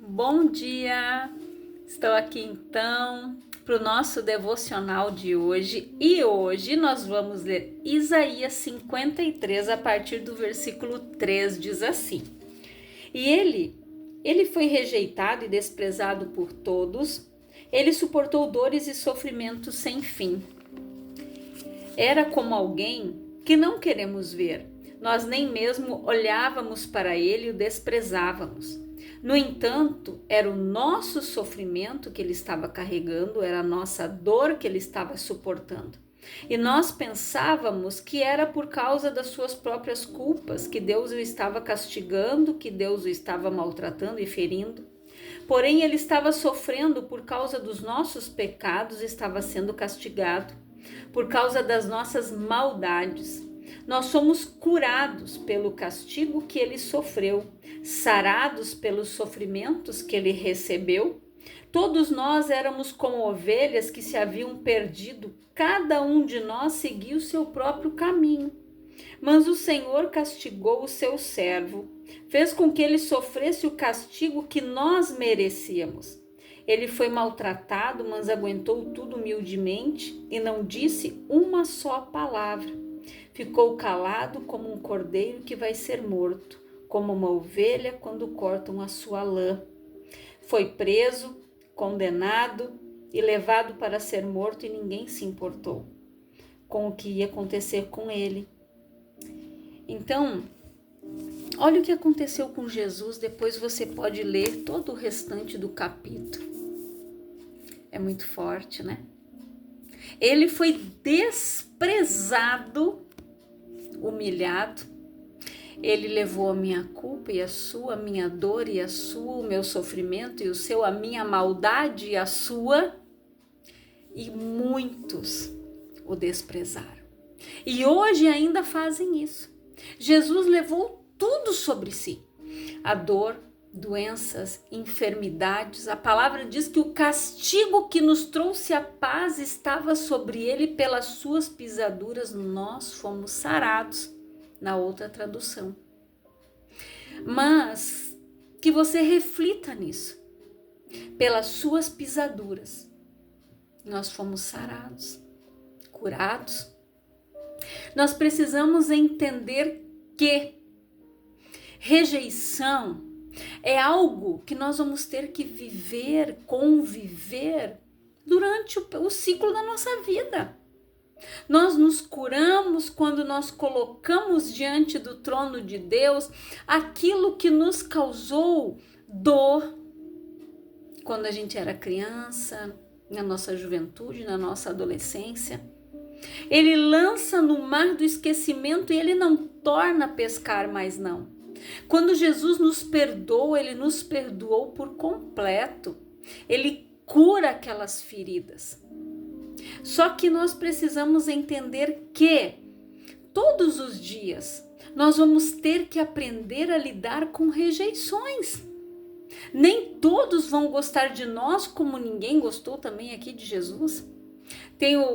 Bom dia! Estou aqui então para o nosso devocional de hoje e hoje nós vamos ler Isaías 53 a partir do versículo 3, diz assim: E ele foi rejeitado e desprezado por todos, ele suportou dores e sofrimentos sem fim. Era como alguém que não queremos ver, nós nem mesmo olhávamos para ele e o desprezávamos. No entanto, era o nosso sofrimento que ele estava carregando, era a nossa dor que ele estava suportando. E nós pensávamos que era por causa das suas próprias culpas, que Deus o estava castigando, que Deus o estava maltratando e ferindo. Porém, ele estava sofrendo por causa dos nossos pecados, estava sendo castigado, por causa das nossas maldades. Nós somos curados pelo castigo que ele sofreu, sarados pelos sofrimentos que ele recebeu. Todos nós éramos como ovelhas que se haviam perdido, cada um de nós seguia o seu próprio caminho. Mas o Senhor castigou o seu servo, fez com que ele sofresse o castigo que nós merecíamos. Ele foi maltratado, mas aguentou tudo humildemente e não disse uma só palavra. Ficou calado como um cordeiro que vai ser morto, como uma ovelha quando cortam a sua lã. Foi preso, condenado e levado para ser morto e ninguém se importou com o que ia acontecer com ele. Então, olha o que aconteceu com Jesus, depois você pode ler todo o restante do capítulo. É muito forte, né? Ele foi desprezado, humilhado. Ele levou a minha culpa e a sua, a minha dor e a sua, o meu sofrimento e o seu, a minha maldade e a sua. E muitos o desprezaram. E hoje ainda fazem isso. Jesus levou tudo sobre si. A dor, doenças, enfermidades. A palavra diz que o castigo que nos trouxe a paz estava sobre ele, pelas suas pisaduras nós fomos sarados, na outra tradução. Mas que você reflita nisso. Pelas suas pisaduras nós fomos sarados, curados. Nós precisamos entender que rejeição é algo que nós vamos ter que viver, conviver durante o ciclo da nossa vida. Nós nos curamos quando nós colocamos diante do trono de Deus aquilo que nos causou dor quando a gente era criança, na nossa juventude, na nossa adolescência. Ele lança no mar do esquecimento e ele não torna a pescar mais não. Quando Jesus nos perdoa, ele nos perdoou por completo. Ele cura aquelas feridas. Só que nós precisamos entender que todos os dias nós vamos ter que aprender a lidar com rejeições. Nem todos vão gostar de nós como ninguém gostou também aqui de Jesus.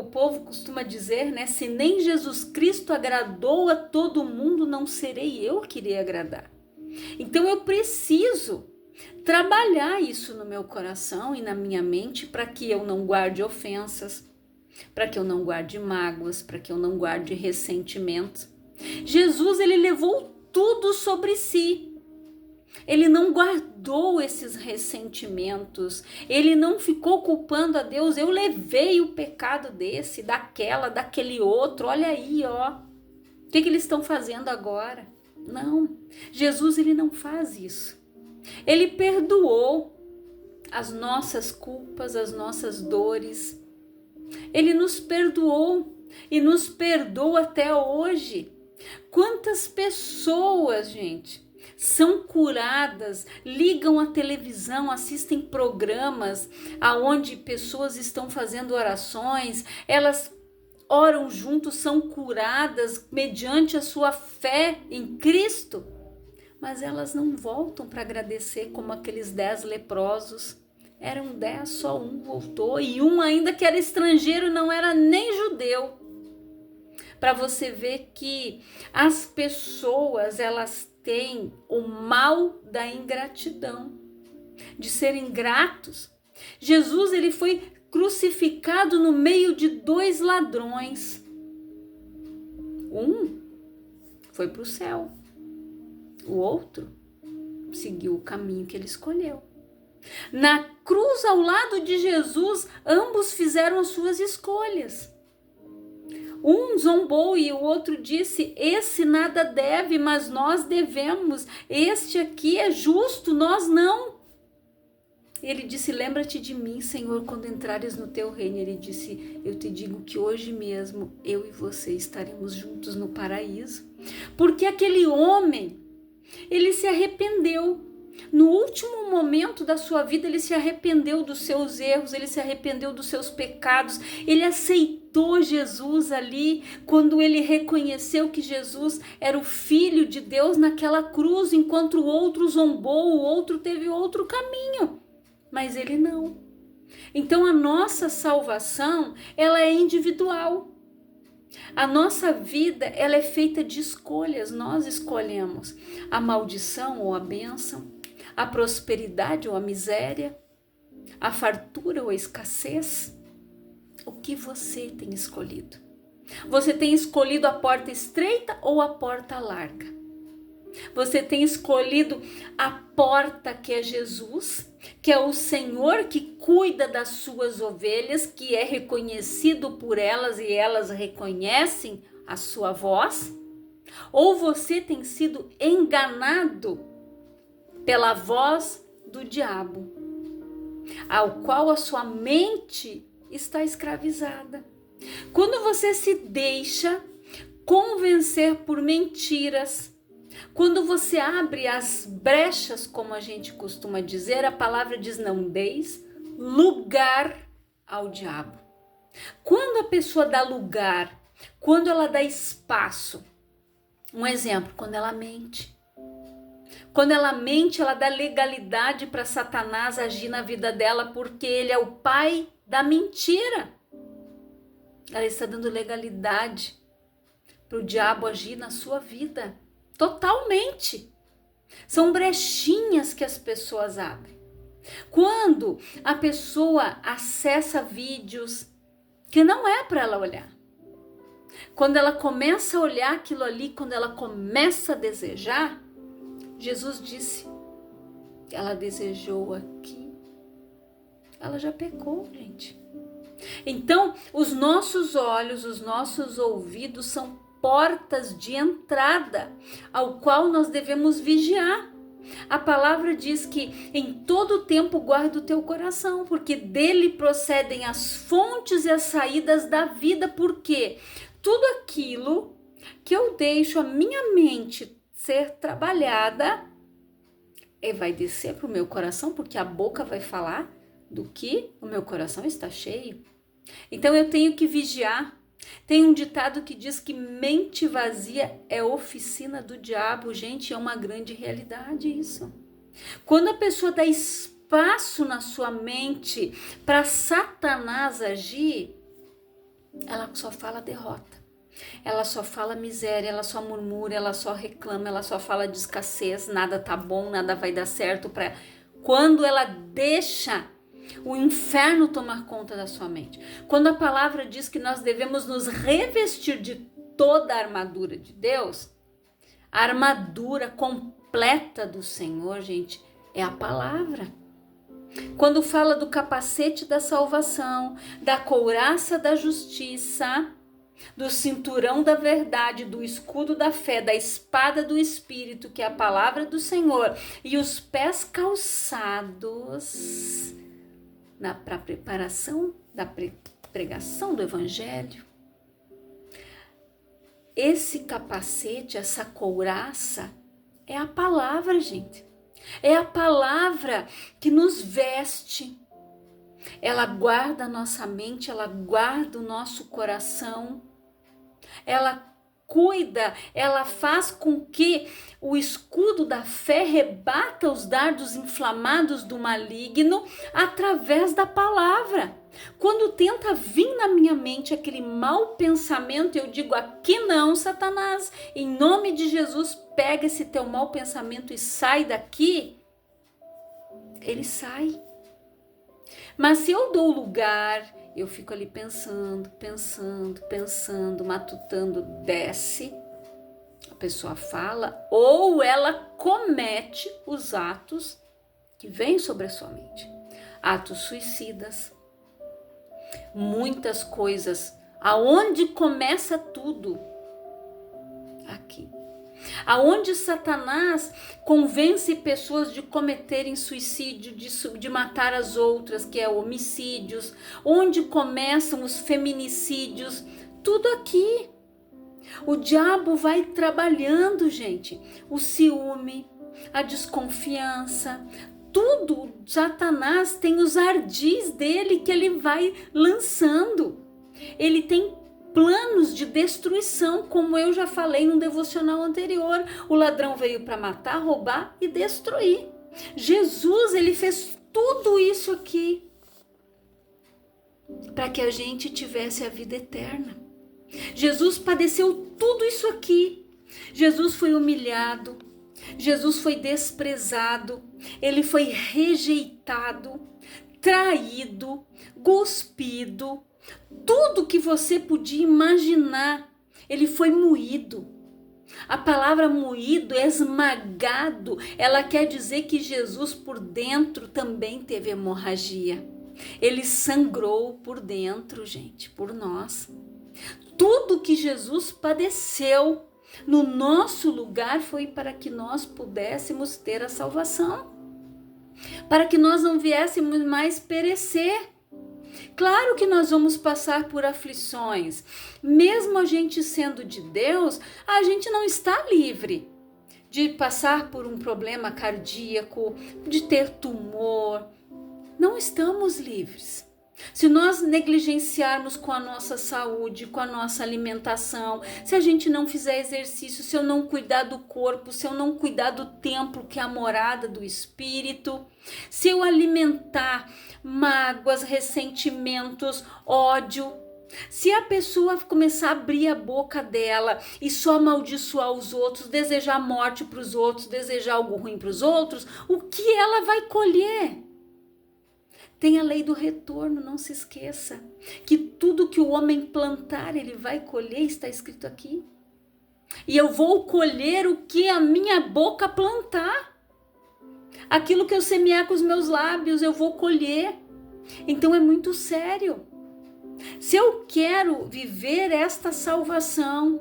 O povo costuma dizer, né? Se nem Jesus Cristo agradou a todo mundo, não serei eu que irei agradar. Então eu preciso trabalhar isso no meu coração e na minha mente para que eu não guarde ofensas, para que eu não guarde mágoas, para que eu não guarde ressentimentos. Jesus, ele levou tudo sobre si. Ele não guardou esses ressentimentos, ele não ficou culpando a Deus, eu levei o pecado desse, daquele outro, olha aí, ó, o que eles estão fazendo agora? Não, Jesus, ele não faz isso. Ele perdoou as nossas culpas, as nossas dores, ele nos perdoou e nos perdoa até hoje. Quantas pessoas, gente, são curadas, ligam a televisão, assistem programas aonde pessoas estão fazendo orações, elas oram juntos, são curadas mediante a sua fé em Cristo, mas elas não voltam para agradecer como aqueles 10 leprosos. Eram 10, só um voltou, e um ainda que era estrangeiro, não era nem judeu. Para você ver que as pessoas, elas têm o mal da ingratidão. de serem gratos. Jesus, ele foi crucificado no meio de 2 ladrões. Um foi para o céu, o outro seguiu o caminho que ele escolheu. Na cruz, ao lado de Jesus, ambos fizeram as suas escolhas. Um zombou e o outro disse: esse nada deve, mas nós devemos. Este aqui é justo, nós não. Ele disse: lembra-te de mim, Senhor, quando entrares no teu reino. Ele disse: eu te digo que hoje mesmo eu e você estaremos juntos no paraíso. Porque aquele homem, ele se arrependeu. No último momento da sua vida, ele se arrependeu dos seus erros, ele se arrependeu dos seus pecados, ele aceitou Jesus ali, quando ele reconheceu que Jesus era o Filho de Deus naquela cruz, enquanto o outro zombou, o outro teve outro caminho, mas ele não. Então a nossa salvação, ela é individual. A nossa vida, ela é feita de escolhas, nós escolhemos a maldição ou a bênção, a prosperidade ou a miséria, a fartura ou a escassez. O que você tem escolhido? Você tem escolhido a porta estreita ou a porta larga? Você tem escolhido a porta que é Jesus, que é o Senhor que cuida das suas ovelhas, que é reconhecido por elas e elas reconhecem a sua voz? Ou você tem sido enganado pela voz do diabo, ao qual a sua mente está escravizada? Quando você se deixa convencer por mentiras, quando você abre as brechas, como a gente costuma dizer, a palavra diz: não deis lugar ao diabo. Quando a pessoa dá lugar, quando ela dá espaço, um exemplo, quando ela mente. Quando ela mente, ela dá legalidade para Satanás agir na vida dela, porque ele é o pai da mentira. Ela está dando legalidade para o diabo agir na sua vida. Totalmente. São brechinhas que as pessoas abrem. Quando a pessoa acessa vídeos que não é para ela olhar. Quando ela começa a olhar aquilo ali, quando ela começa a desejar, Jesus disse, ela desejou aqui, ela já pecou, gente. Então, os nossos olhos, os nossos ouvidos são portas de entrada, ao qual nós devemos vigiar. A palavra diz que em todo tempo guarda o teu coração, porque dele procedem as fontes e as saídas da vida, porque tudo aquilo que eu deixo a minha mente ser trabalhada, vai descer para o meu coração, porque a boca vai falar do que o meu coração está cheio. Então eu tenho que vigiar. Tem um ditado que diz que mente vazia é oficina do diabo. Gente, é uma grande realidade isso. Quando a pessoa dá espaço na sua mente para Satanás agir, ela só fala derrota. Ela só fala miséria, ela só murmura, ela só reclama, ela só fala de escassez, nada tá bom, nada vai dar certo para. Quando ela deixa o inferno tomar conta da sua mente. Quando a palavra diz que nós devemos nos revestir de toda a armadura de Deus, a armadura completa do Senhor, gente, é a palavra. Quando fala do capacete da salvação, da couraça da justiça, do cinturão da verdade, do escudo da fé, da espada do Espírito, que é a palavra do Senhor, e os pés calçados para a preparação da pregação do Evangelho. Esse capacete, essa couraça, é a palavra, gente. É a palavra que nos veste. Ela guarda a nossa mente, ela guarda o nosso coração. Ela cuida, ela faz com que o escudo da fé rebata os dardos inflamados do maligno através da palavra. Quando tenta vir na minha mente aquele mau pensamento, eu digo: aqui não, Satanás, em nome de Jesus, pega esse teu mau pensamento e sai daqui. ele sai. Mas se eu dou lugar, eu fico ali pensando, matutando, desce, a pessoa fala, ou ela comete os atos que vêm sobre a sua mente. Atos suicidas, muitas coisas. Aonde começa tudo? Aqui. Aonde Satanás convence pessoas de cometerem suicídio, de matar as outras, que é homicídios, onde começam os feminicídios, tudo aqui. O diabo vai trabalhando, gente, o ciúme, a desconfiança, tudo. Satanás tem os ardis dele que ele vai lançando. Ele tem planos de destruição, como eu já falei no devocional anterior. O ladrão veio para matar, roubar e destruir. Jesus, ele fez tudo isso aqui para que a gente tivesse a vida eterna. Jesus padeceu tudo isso aqui. Jesus foi humilhado, Jesus foi desprezado, ele foi rejeitado, traído, cuspido, tudo que você podia imaginar, ele foi moído. A palavra moído, esmagado, ela quer dizer que Jesus por dentro também teve hemorragia. Ele sangrou por dentro, gente, por nós. Tudo que Jesus padeceu no nosso lugar foi para que nós pudéssemos ter a salvação, para que nós não viéssemos mais perecer. Claro que nós vamos passar por aflições. Mesmo a gente sendo de Deus, a gente não está livre de passar por um problema cardíaco, de ter tumor. Não estamos livres. Se nós negligenciarmos com a nossa saúde, com a nossa alimentação, se a gente não fizer exercício, se eu não cuidar do corpo, se eu não cuidar do templo que é a morada do Espírito, se eu alimentar mágoas, ressentimentos, ódio, se a pessoa começar a abrir a boca dela e só amaldiçoar os outros, desejar morte para os outros, desejar algo ruim para os outros, o que ela vai colher? Tem a lei do retorno, não se esqueça que tudo que o homem plantar, ele vai colher, está escrito aqui. E eu vou colher o que a minha boca plantar. Aquilo que eu semear com os meus lábios, eu vou colher. Então é muito sério. Se eu quero viver esta salvação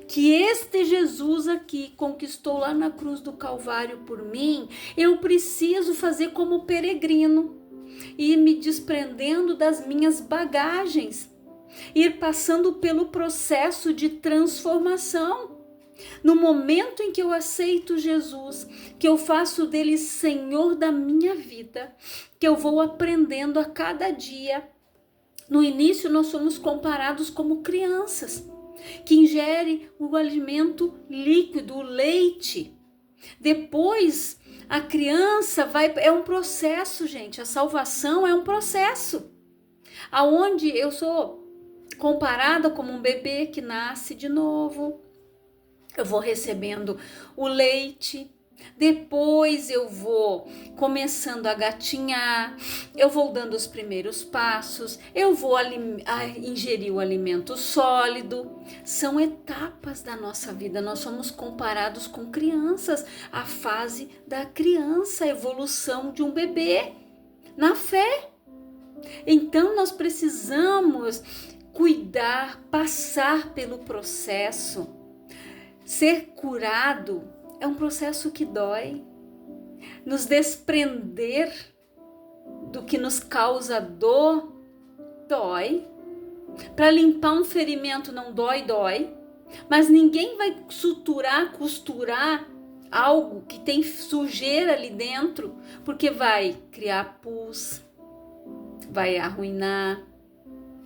que este Jesus aqui conquistou lá na cruz do Calvário por mim, eu preciso fazer como peregrino, ir me desprendendo das minhas bagagens, ir passando pelo processo de transformação. No momento em que eu aceito Jesus, que eu faço dele Senhor da minha vida, que eu vou aprendendo a cada dia. No início nós somos comparados como crianças, que ingerem o alimento líquido, o leite. Depois a criança é um processo, gente. A salvação é um processo. Aonde eu sou comparada como um bebê que nasce de novo. Eu vou recebendo o leite. Depois eu vou começando a gatinhar, eu vou dando os primeiros passos, eu vou ingerir o alimento sólido. São etapas da nossa vida, nós somos comparados com crianças, a fase da criança, a evolução de um bebê na fé. Então nós precisamos cuidar, passar pelo processo, ser curado. É um processo que dói. Nos desprender do que nos causa dor, dói. Para limpar um ferimento não dói. Mas ninguém vai suturar, costurar algo que tem sujeira ali dentro, porque vai criar pus, vai arruinar,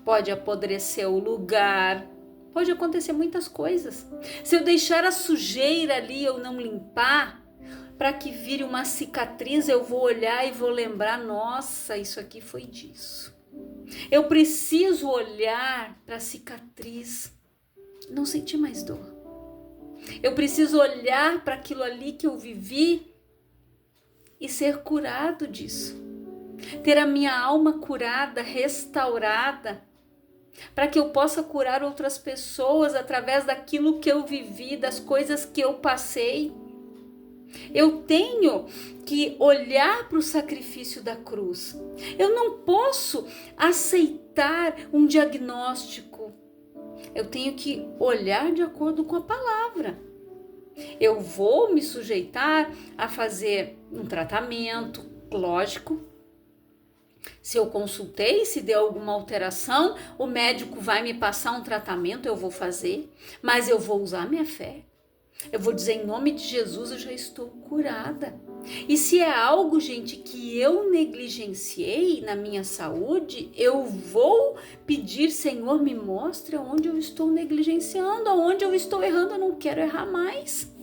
pode apodrecer o lugar. Pode acontecer muitas coisas. Se eu deixar a sujeira ali, eu não limpar, para que vire uma cicatriz, eu vou olhar e vou lembrar, nossa, isso aqui foi disso. Eu preciso olhar para a cicatriz, não sentir mais dor. Eu preciso olhar para aquilo ali que eu vivi e ser curado disso. Ter a minha alma curada, restaurada, para que eu possa curar outras pessoas através daquilo que eu vivi, das coisas que eu passei. Eu tenho que olhar para o sacrifício da cruz. Eu não posso aceitar um diagnóstico. Eu tenho que olhar de acordo com a palavra. Eu vou me sujeitar a fazer um tratamento, lógico. Se eu consultei, se deu alguma alteração, o médico vai me passar um tratamento, eu vou fazer, mas eu vou usar minha fé. Eu vou dizer, em nome de Jesus, eu já estou curada. E se é algo, gente, que eu negligenciei na minha saúde, eu vou pedir, Senhor, me mostre onde eu estou negligenciando, onde eu estou errando, eu não quero errar mais.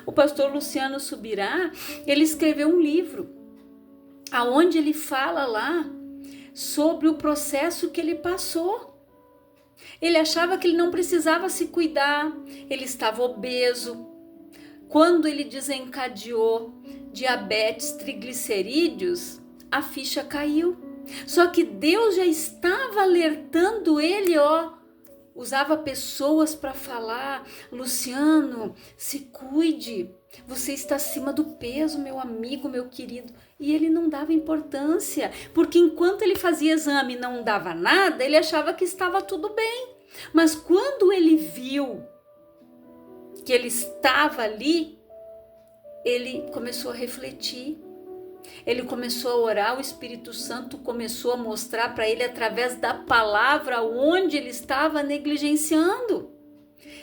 O pastor Luciano Subirá, ele escreveu um livro, aonde ele fala lá sobre o processo que ele passou. Ele achava que ele não precisava se cuidar, ele estava obeso. Quando ele desencadeou diabetes, triglicerídeos, a ficha caiu. Só que Deus já estava alertando ele, usava pessoas para falar, Luciano, se cuide, você está acima do peso, meu amigo, meu querido. E ele não dava importância, porque enquanto ele fazia exame e não dava nada, ele achava que estava tudo bem. Mas quando ele viu que ele estava ali, ele começou a refletir. Ele começou a orar, o Espírito Santo começou a mostrar para ele através da palavra onde ele estava negligenciando.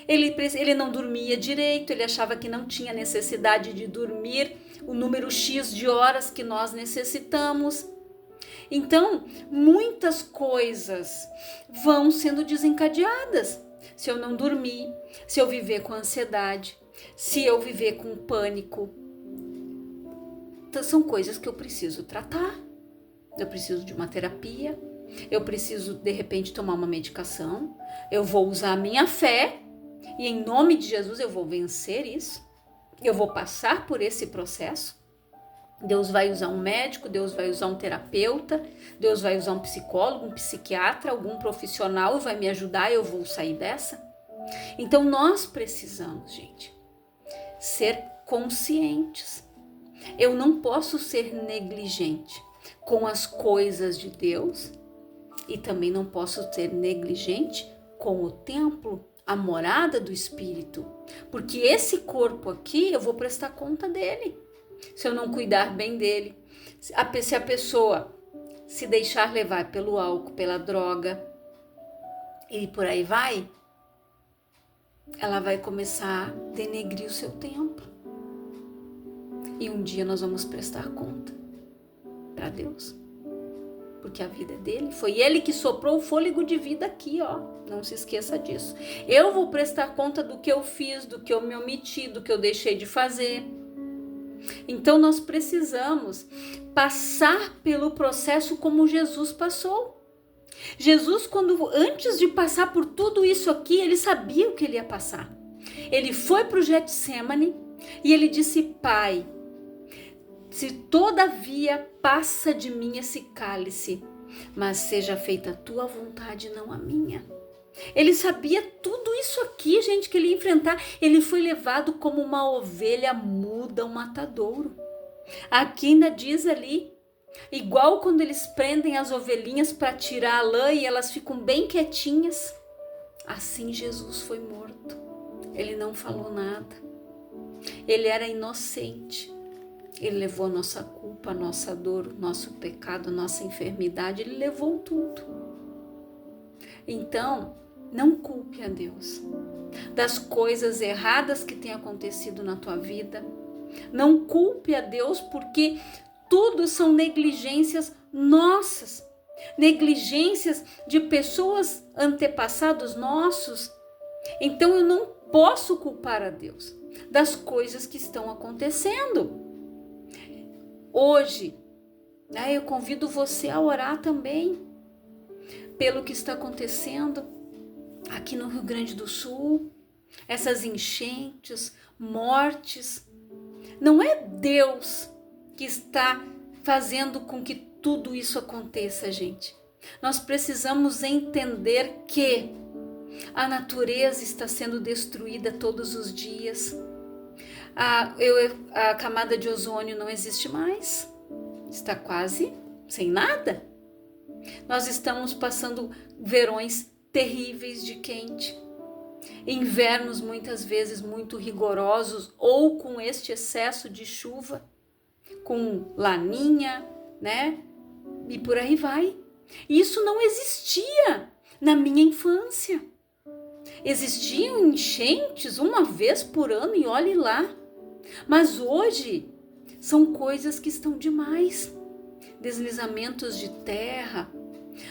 Ele não dormia direito, ele achava que não tinha necessidade de dormir o número X de horas que nós necessitamos. Então, muitas coisas vão sendo desencadeadas. Se eu não dormir, se eu viver com ansiedade, se eu viver com pânico, então, são coisas que eu preciso tratar. Eu preciso de uma terapia, eu preciso de repente tomar uma medicação, eu vou usar a minha fé e em nome de Jesus eu vou vencer isso, eu vou passar por esse processo. Deus vai usar um médico, Deus vai usar um terapeuta, Deus vai usar um psicólogo, um psiquiatra, algum profissional vai me ajudar, eu vou sair dessa. Então nós precisamos, gente, ser conscientes. Eu não posso ser negligente com as coisas de Deus e também não posso ser negligente com o templo, a morada do Espírito, porque esse corpo aqui eu vou prestar conta dele. Se eu não cuidar bem dele, se a pessoa se deixar levar pelo álcool, pela droga e por aí vai, ela vai começar a denegrir o seu templo. E um dia nós vamos prestar conta para Deus, porque a vida é dele, foi ele que soprou o fôlego de vida aqui, não se esqueça disso. Eu vou prestar conta do que eu fiz, do que eu me omiti, do que eu deixei de fazer. Então nós precisamos passar pelo processo como Jesus passou. Jesus, antes de passar por tudo isso aqui, ele sabia o que ele ia passar. Ele foi para o Getsemane e ele disse, Pai, se todavia passa de mim esse cálice, mas seja feita a tua vontade, não a minha. Ele sabia tudo isso aqui, gente, que ele ia enfrentar. Ele foi levado como uma ovelha muda ao matadouro. Aqui ainda diz ali, igual quando eles prendem as ovelhinhas para tirar a lã e elas ficam bem quietinhas. Assim Jesus foi morto. Ele não falou nada. Ele era inocente. Ele levou a nossa culpa, a nossa dor, o nosso pecado, a nossa enfermidade. Ele levou tudo. Então, não culpe a Deus das coisas erradas que têm acontecido na tua vida. Não culpe a Deus porque tudo são negligências nossas. Negligências de pessoas antepassados nossos. Então, eu não posso culpar a Deus das coisas que estão acontecendo. Hoje, eu convido você a orar também pelo que está acontecendo aqui no Rio Grande do Sul, essas enchentes, mortes. Não é Deus que está fazendo com que tudo isso aconteça, gente. Nós precisamos entender que a natureza está sendo destruída todos os dias. A camada de ozônio não existe mais. Está quase sem nada. Nós estamos passando verões terríveis de quente, invernos muitas vezes muito rigorosos ou com este excesso de chuva, com laninha, né? E por aí vai. Isso não existia na minha infância. Existiam enchentes uma vez por ano e olhe lá. Mas hoje são coisas que estão demais. Deslizamentos de terra,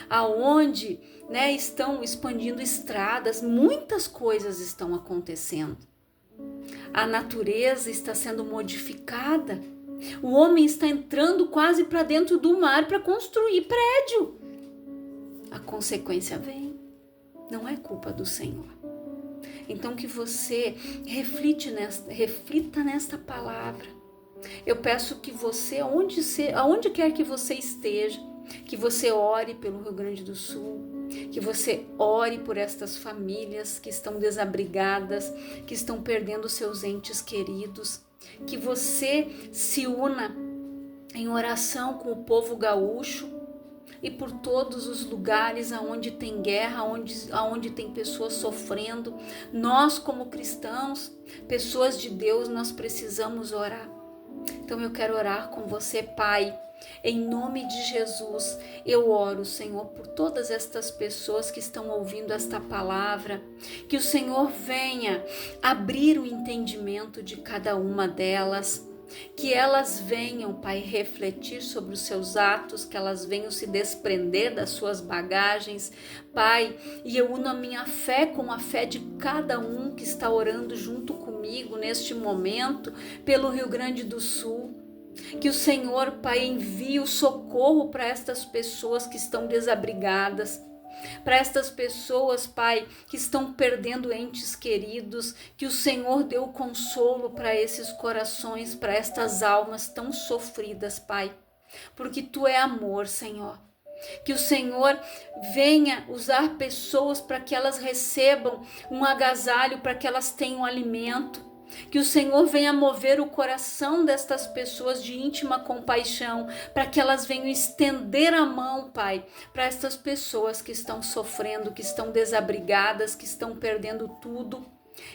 aonde, né, estão expandindo estradas, muitas coisas estão acontecendo. A natureza está sendo modificada. O homem está entrando quase para dentro do mar para construir prédio. A consequência vem. Não é culpa do Senhor. Então que você reflita nesta palavra. Eu peço que você, aonde quer que você esteja, que você ore pelo Rio Grande do Sul, que você ore por estas famílias que estão desabrigadas, que estão perdendo seus entes queridos, que você se una em oração com o povo gaúcho e por todos os lugares aonde tem guerra, aonde tem pessoas sofrendo. Nós, como cristãos, pessoas de Deus, nós precisamos orar. Então eu quero orar com você, Pai. Em nome de Jesus, eu oro, Senhor, por todas estas pessoas que estão ouvindo esta palavra, que o Senhor venha abrir o entendimento de cada uma delas, que elas venham, Pai, refletir sobre os seus atos, que elas venham se desprender das suas bagagens, Pai, e eu uno a minha fé com a fé de cada um que está orando junto comigo neste momento, pelo Rio Grande do Sul. Que o Senhor, Pai, envie o socorro para estas pessoas que estão desabrigadas, para estas pessoas, Pai, que estão perdendo entes queridos, que o Senhor dê o consolo para esses corações, para estas almas tão sofridas, Pai, porque Tu é amor, Senhor. Que o Senhor venha usar pessoas para que elas recebam um agasalho, para que elas tenham alimento. Que o Senhor venha mover o coração destas pessoas de íntima compaixão, para que elas venham estender a mão, Pai, para estas pessoas que estão sofrendo, que estão desabrigadas, que estão perdendo tudo.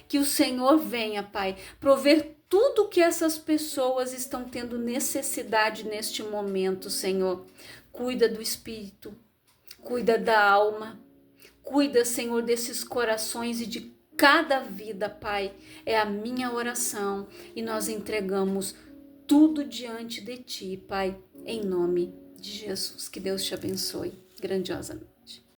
Que o Senhor venha, Pai, prover tudo que essas pessoas estão tendo necessidade neste momento, Senhor. Cuida do espírito, cuida da alma, cuida, Senhor, desses corações e de cada vida, Pai. É a minha oração e nós entregamos tudo diante de Ti, Pai, em nome de Jesus. Que Deus te abençoe grandiosamente.